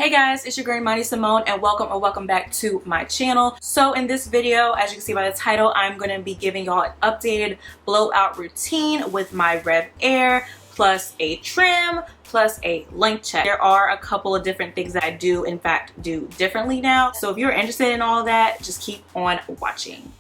Hey guys, it's your girl Mighty Simone and welcome back to my channel. So in this video, as you can see by the title, I'm going to be giving y'all an updated blowout routine with my REVAIR plus a trim plus a length check. There are a couple of different things that I do differently now. So if you're interested in all that, just keep on watching.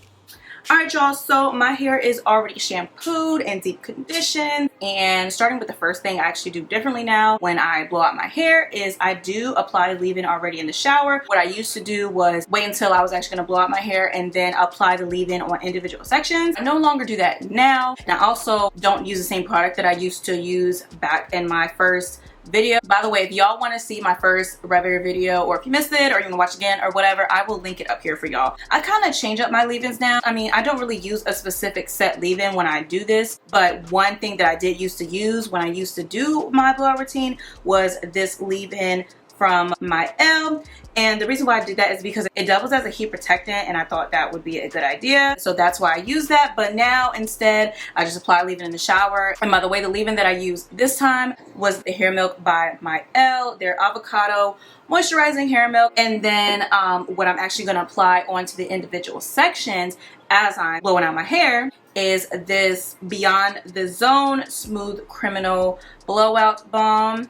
Alright y'all, so my hair is already shampooed and deep conditioned, and starting with the first thing I actually do differently now when I blow out my hair is I do apply leave-in already in the shower. What I used to do was wait until I was actually going to blow out my hair and then apply the leave-in on individual sections. I no longer do that now, and I also don't use the same product that I used to use back in my first video. By the way, if y'all want to see my first REVAIR video, or if you missed it or you want to watch again or whatever, I will link it up here for y'all. I kind of change up my leave-ins now. I mean, I don't really use a specific set leave-in when I do this, but one thing that I did used to use when I used to do my blowout routine was this leave-in from my L. And the reason why I did that is because it doubles as a heat protectant, and I thought that would be a good idea. So that's why I use that. But now instead, I just apply leave-in in the shower. And by the way, the leave-in that I used this time was the Hair Milk by my L, their avocado moisturizing hair milk. And then what I'm actually going to apply onto the individual sections as I'm blowing out my hair is this Beyond the Zone Smooth Criminal Blowout Balm.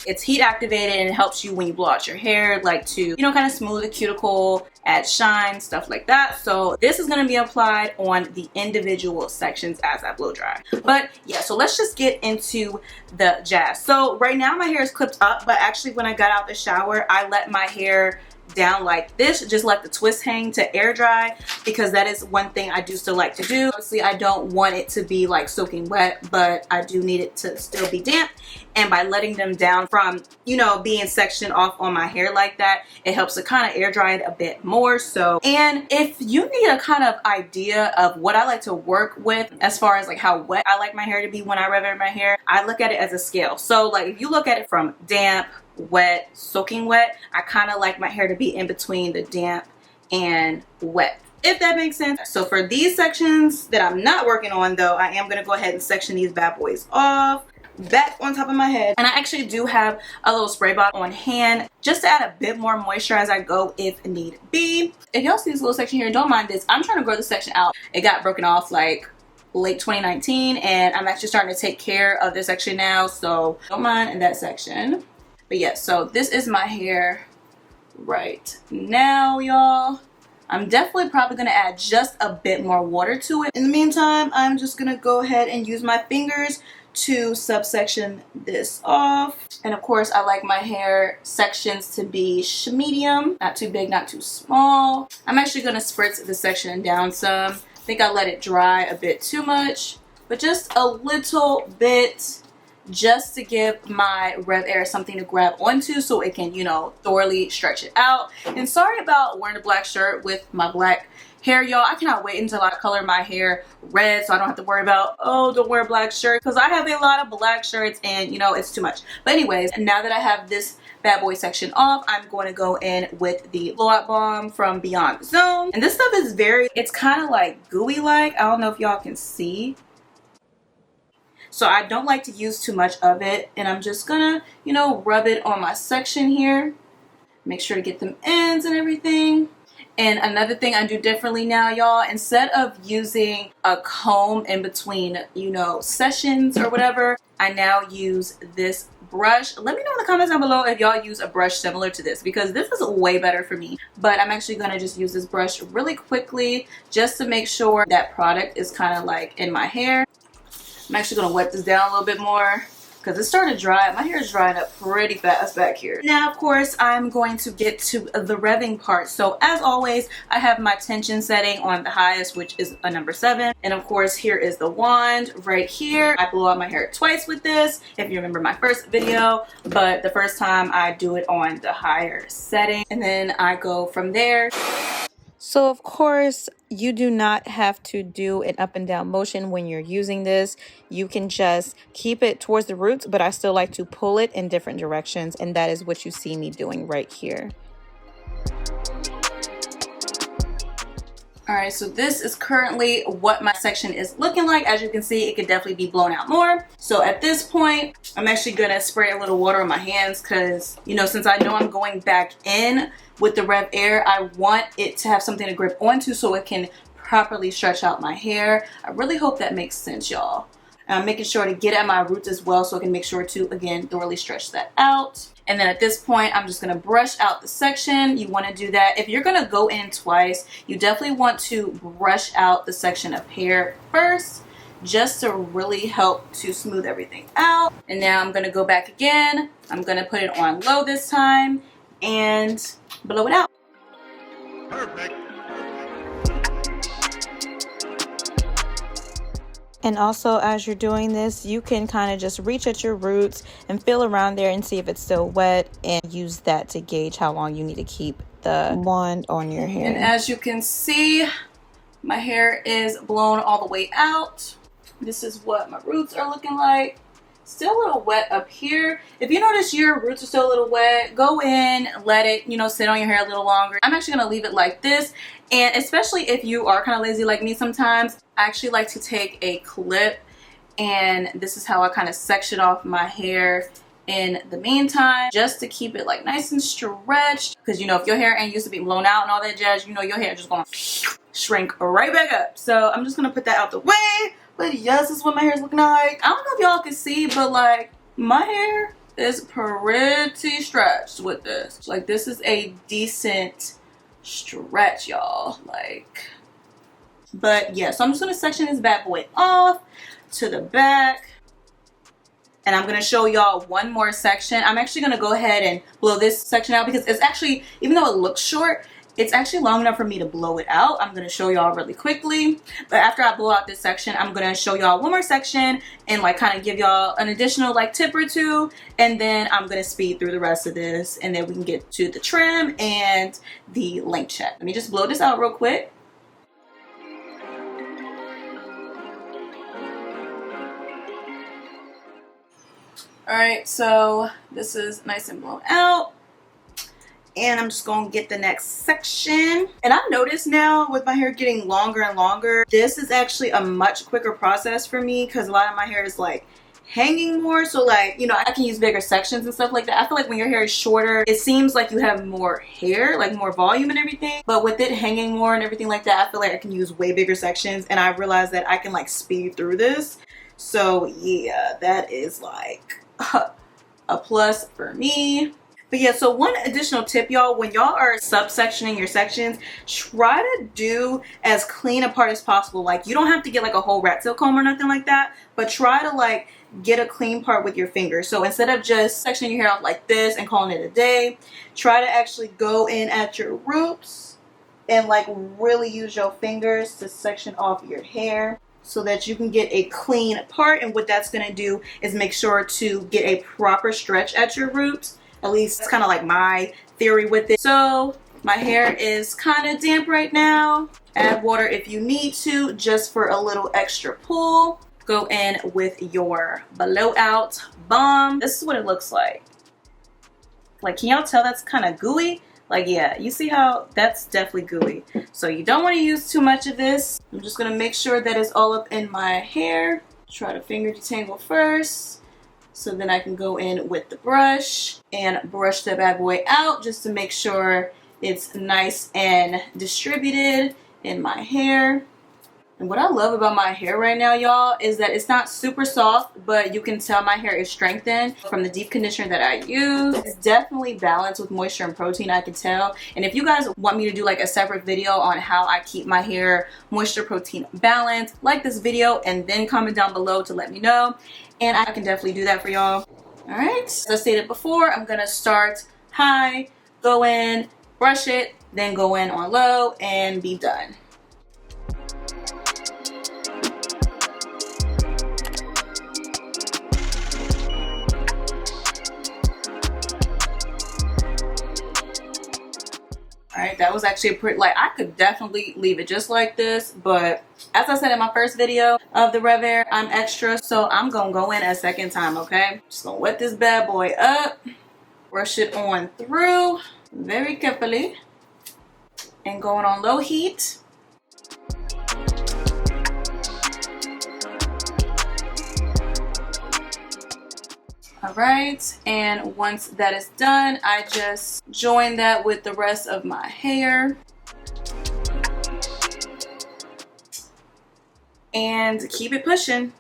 It's heat activated and it helps you when you blow out your hair, like to, you know, kind of smooth the cuticle, add shine, stuff like that. So this is going to be applied on the individual sections as I blow dry. But yeah, so let's just get into the jazz. So right now my hair is clipped up, but actually when I got out the shower, I let my hair down like this, just let the twist hang to air dry, because that is one thing I do still like to do. Obviously I don't want it to be like soaking wet, but I do need it to still be damp, and by letting them down from, you know, being sectioned off on my hair like that, it helps to kind of air dry it a bit more. So, and if you need a kind of idea of what I like to work with as far as like how wet I like my hair to be when I REVAIR my hair, I look at it as a scale. So like if you look at it from damp, wet, soaking wet, I kind of like my hair to be in between the damp and wet, if that makes sense. So for these sections that I'm not working on though, I am going to go ahead and section these bad boys off back on top of my head. And I actually do have a little spray bottle on hand just to add a bit more moisture as I go if need be. If y'all see this little section here, don't mind this. I'm trying to grow this section out. It got broken off like late 2019, and I'm actually starting to take care of this section now, so don't mind in that section. But yeah, so this is my hair right now, y'all. I'm definitely probably going to add just a bit more water to it. In the meantime, I'm just going to go ahead and use my fingers to subsection this off. And of course, I like my hair sections to be medium, not too big, not too small. I'm actually going to spritz the section down some. I think I let it dry a bit too much, but just a little bit, just to give my REVAIR something to grab onto so it can, you know, thoroughly stretch it out. And sorry about wearing a black shirt with my black hair, y'all. I cannot wait until I color my hair red so I don't have to worry about, oh, don't wear a black shirt, because I have a lot of black shirts and, you know, it's too much. But anyways, now that I have this bad boy section off, I'm going to go in with the blowout balm from Beyond the Zone. And this stuff is it's kind of like gooey like. I don't know if y'all can see. So I don't like to use too much of it, and I'm just gonna, you know, rub it on my section here. Make sure to get them ends and everything. And another thing I do differently now, y'all, instead of using a comb in between, you know, sessions or whatever, I now use this brush. Let me know in the comments down below if y'all use a brush similar to this, because this is way better for me. But I'm actually going to just use this brush really quickly just to make sure that product is kind of like in my hair. I'm actually going to wet this down a little bit more because it's starting to dry. My hair is drying up pretty fast back here. Now, of course, I'm going to get to the revving part. So as always, I have my tension setting on the highest, which is a number 7. And of course, here is the wand right here. I blow out my hair twice with this, if you remember my first video. But the first time I do it on the higher setting, and then I go from there. So of course, you do not have to do an up and down motion when you're using this. You can just keep it towards the roots, but I still like to pull it in different directions, and that is what you see me doing right here. Alright, so this is currently what my section is looking like. As you can see, it could definitely be blown out more. So at this point, I'm actually going to spray a little water on my hands because, you know, since I know I'm going back in with the REVAIR, I want it to have something to grip onto so it can properly stretch out my hair. I really hope that makes sense, y'all. I'm making sure to get at my roots as well so I can make sure to, again, thoroughly stretch that out. And then at this point, I'm just going to brush out the section. You want to do that. If you're going to go in twice, you definitely want to brush out the section of hair first, just to really help to smooth everything out. And now I'm going to go back again. I'm going to put it on low this time and blow it out. Perfect. And also, as you're doing this, you can kind of just reach at your roots and feel around there and see if it's still wet, and use that to gauge how long you need to keep the wand on your hair. And as you can see, my hair is blown all the way out. This is what my roots are looking like. Still a little wet up here. If you notice your roots are still a little wet, go in, let it, you know, sit on your hair a little longer. I'm actually gonna leave it like this. And especially if you are kind of lazy like me sometimes, I actually like to take a clip, and this is how I kind of section off my hair in the meantime, just to keep it like nice and stretched. Because, you know, if your hair ain't used to be blown out and all that jazz, you know your hair just gonna shrink right back up. So I'm just gonna put that out the way. But yes, this is what my hair is looking like. I don't know if y'all can see, but like my hair is pretty stretched with this. Like this is a decent stretch, y'all. Like, but yeah, so I'm just gonna section this bad boy off to the back. And I'm gonna show y'all one more section. I'm actually gonna go ahead and blow this section out because it's actually, even though it looks short, it's actually long enough for me to blow it out. I'm going to show y'all really quickly. But after I blow out this section, I'm going to show y'all one more section and like kind of give y'all an additional like tip or two. And then I'm going to speed through the rest of this. And then we can get to the trim and the length check. Let me just blow this out real quick. Alright, so this is nice and blown out. And I'm just going to get the next section. And I've noticed now with my hair getting longer and longer, this is actually a much quicker process for me because a lot of my hair is like hanging more. So like, you know, I can use bigger sections and stuff like that. I feel like when your hair is shorter, it seems like you have more hair, like more volume and everything. But with it hanging more and everything like that, I feel like I can use way bigger sections. And I realized that I can like speed through this. So yeah, that is like a plus for me. But yeah, so one additional tip, y'all, when y'all are subsectioning your sections, try to do as clean a part as possible. Like, you don't have to get like a whole rat tail comb or nothing like that, but try to like get a clean part with your fingers. So instead of just sectioning your hair off like this and calling it a day, try to actually go in at your roots and like really use your fingers to section off your hair so that you can get a clean part. And what that's going to do is make sure to get a proper stretch at your roots. At least it's kind of like my theory with it. So my hair is kind of damp right now. Add water if you need to, just for a little extra pull. Go in with your blowout balm. This is what it looks like. Like, can y'all tell that's kind of gooey? Like, yeah, you see how that's definitely gooey. So you don't want to use too much of this. I'm just going to make sure that it's all up in my hair. Try to finger detangle first. So then I can go in with the brush and brush the bad boy out just to make sure it's nice and distributed in my hair. And what I love about my hair right now, y'all, is that it's not super soft, but you can tell my hair is strengthened from the deep conditioner that I use. It's definitely balanced with moisture and protein, I can tell. And if you guys want me to do like a separate video on how I keep my hair moisture protein balanced, like this video and then comment down below to let me know. And I can definitely do that for y'all. Alright, as I stated before, I'm going to start high, go in, brush it, then go in on low, and be done. Alright, that was actually a pretty, like, I could definitely leave it just like this, but as I said in my first video of the REVAIR, I'm extra, so I'm gonna go in a second time, okay? Just gonna wet this bad boy up, brush it on through very carefully, and going on low heat. All right, and once that is done, I just join that with the rest of my hair and keep it pushing.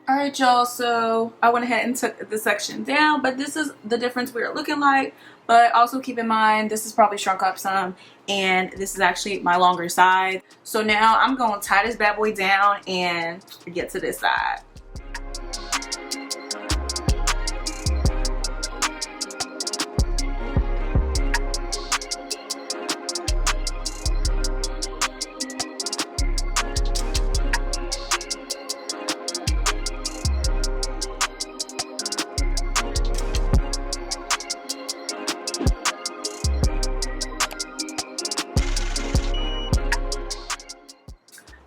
Alright y'all, so I went ahead and took the section down, but this is the difference we are looking like. But also keep in mind, this is probably shrunk up some, and this is actually my longer side. So now I'm going to tie this bad boy down and get to this side.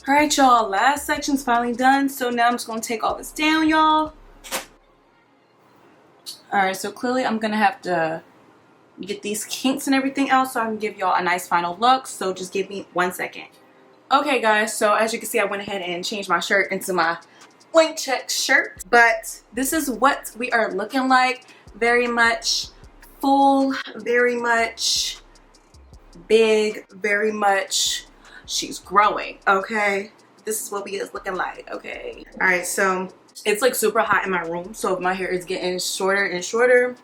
All right, y'all, last section's finally done. So now I'm just gonna take all this down, y'all. All right, so clearly I'm gonna have to get these kinks and everything out so I can give y'all a nice final look. So just give me 1 second. Okay guys, so as you can see, I went ahead and changed my shirt into my blank check shirt. But this is what we are looking like. Very much full, very much big, very much she's growing. Okay, this is what we is looking like. Okay, all right, so it's like super hot in my room, so if my hair is getting shorter and shorter,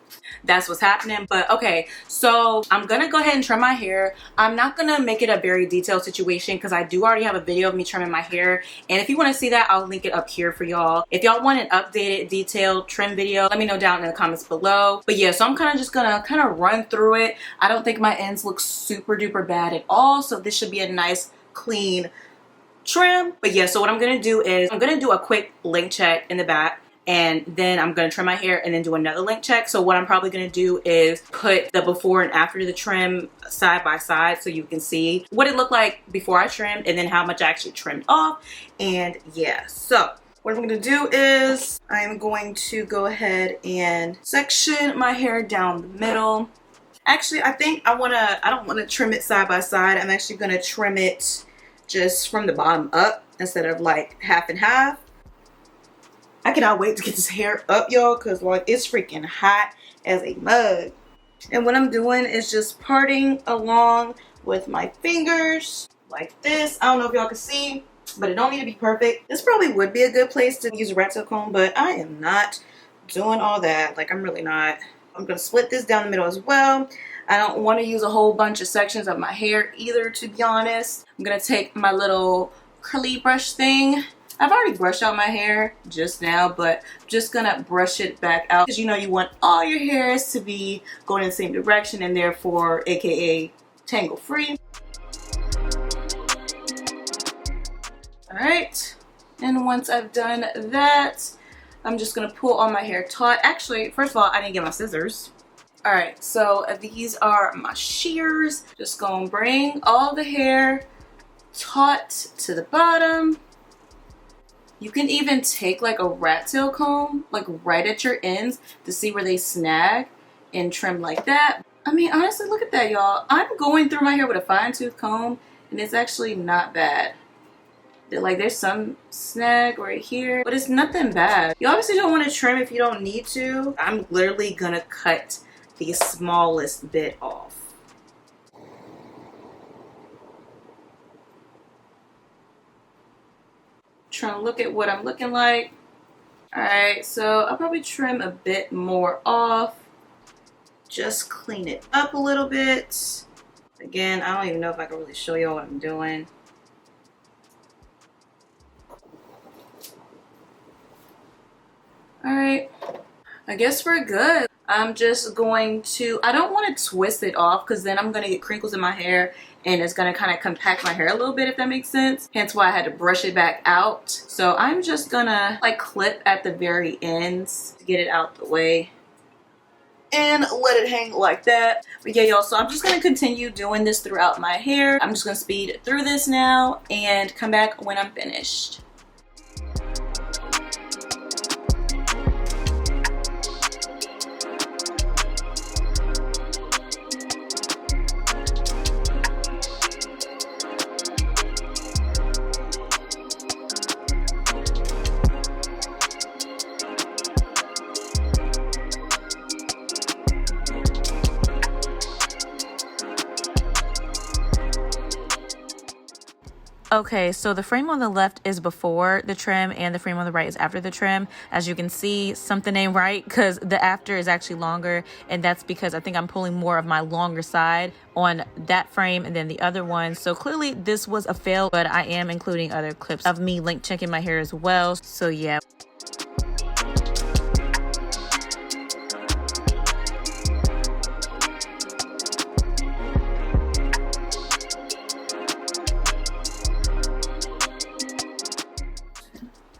that's what's happening. But okay, so I'm gonna go ahead and trim my hair. I'm not gonna make it a very detailed situation because I do already have a video of me trimming my hair, and if you want to see that, I'll link it up here for y'all. If y'all want an updated detailed trim video, let me know down in the comments below. But yeah, so I'm kind of just gonna run through it. I don't think my ends look super duper bad at all, so this should be a nice clean trim. But yeah, so what I'm gonna do is I'm gonna do a quick length check in the back, and then I'm gonna trim my hair and then do another length check. So what I'm probably gonna do is put the before and after the trim side by side so you can see what it looked like before I trimmed and then how much I actually trimmed off. And yeah, so what I'm gonna do is I'm going to go ahead and section my hair down the middle. Actually, I think I don't want to trim it side by side. I'm actually gonna trim it just from the bottom up instead of like half and half. I cannot wait to get this hair up, y'all, because like it's freaking hot as a mug. And what I'm doing is just parting along with my fingers like this. I don't know if y'all can see, but it don't need to be perfect. This probably would be a good place to use a rat tail comb, but I am not doing all that. Like, I'm really not. I'm gonna split this down the middle as well. I don't want to use a whole bunch of sections of my hair either, to be honest. I'm gonna take my little curly brush thing. I've already brushed out my hair just now, but I'm just gonna brush it back out because you know you want all your hairs to be going in the same direction and therefore aka tangle free. All right, and once I've done that, I'm just gonna pull all my hair taut. Actually, first of all, I didn't get my scissors. All right, so these are my shears. Just gonna bring all the hair taut to the bottom. You can even take like a rat tail comb, like right at your ends to see where they snag and trim like that. I mean, honestly, look at that, y'all. I'm going through my hair with a fine tooth comb and it's actually not bad. Like there's some snag right here, but it's nothing bad. You obviously don't want to trim if you don't need to. I'm literally gonna cut the smallest bit off. Trying to look at what I'm looking like. All right, so I'll probably trim a bit more off. Just clean it up a little bit. Again, I don't even know if I can really show y'all what I'm doing. All right, I guess we're good. I'm just going to, I don't want to twist it off because then I'm going to get crinkles in my hair and it's going to kind of compact my hair a little bit, if that makes sense. Hence why I had to brush it back out. So I'm just going to like clip at the very ends to get it out the way and let it hang like that. But yeah, y'all, so I'm just going to continue doing this throughout my hair. I'm just going to speed through this now and come back when I'm finished. Okay, so the frame on the left is before the trim and the frame on the right is after the trim. As you can see, something ain't right because the after is actually longer, and that's because I think I'm pulling more of my longer side on that frame and then the other one. So clearly this was a fail, but I am including other clips of me length checking my hair as well. So yeah.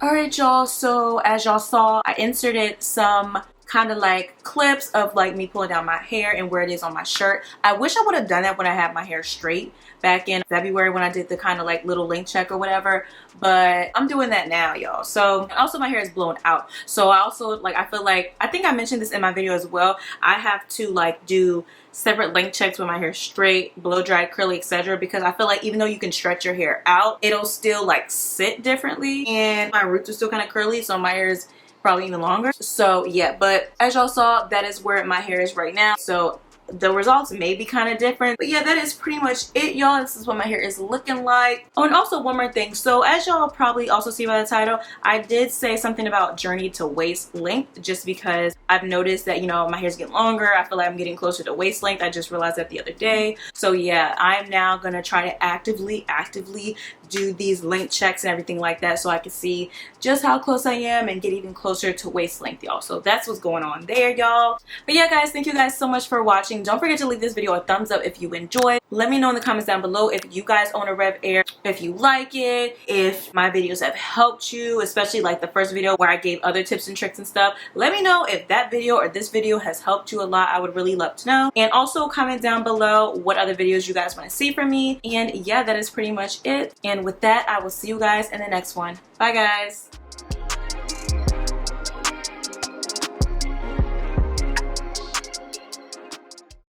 Alright y'all, so as y'all saw, I inserted some kind of like clips of like me pulling down my hair and where it is on my shirt. I wish I would have done that when I had my hair straight back in February when I did the kind of like little length check or whatever, but I'm doing that now, y'all. So also my hair is blown out, so I also like, I feel like, I think I mentioned this in my video as well, I have to like do separate length checks when my hair is straight, blow dried, curly, etc. because I feel like even though you can stretch your hair out, it'll still like sit differently, and my roots are still kind of curly, so my hair is probably even longer. So yeah, but as y'all saw, that is where my hair is right now. So the results may be kind of different, but yeah, that is pretty much it, y'all. This is what my hair is looking like. Oh, and also one more thing, so as y'all probably also see by the title, I did say something about journey to waist length, just because I've noticed that, you know, my hair's getting longer. I feel like I'm getting closer to waist length. I just realized that the other day. So yeah, I'm now gonna try to actively do these length checks and everything like that, so I can see just how close I am and get even closer to waist length, y'all. So that's what's going on there, y'all. But yeah, guys, thank you guys so much for watching. Don't forget to leave this video a thumbs up if you enjoyed. Let me know in the comments down below if you guys own a REVAIR, if you like it, if my videos have helped you, especially like the first video where I gave other tips and tricks and stuff. Let me know if that video or this video has helped you a lot. I would really love to know. And also comment down below what other videos you guys want to see from me. And yeah, that is pretty much it. And with that, I will see you guys in the next one. Bye, guys.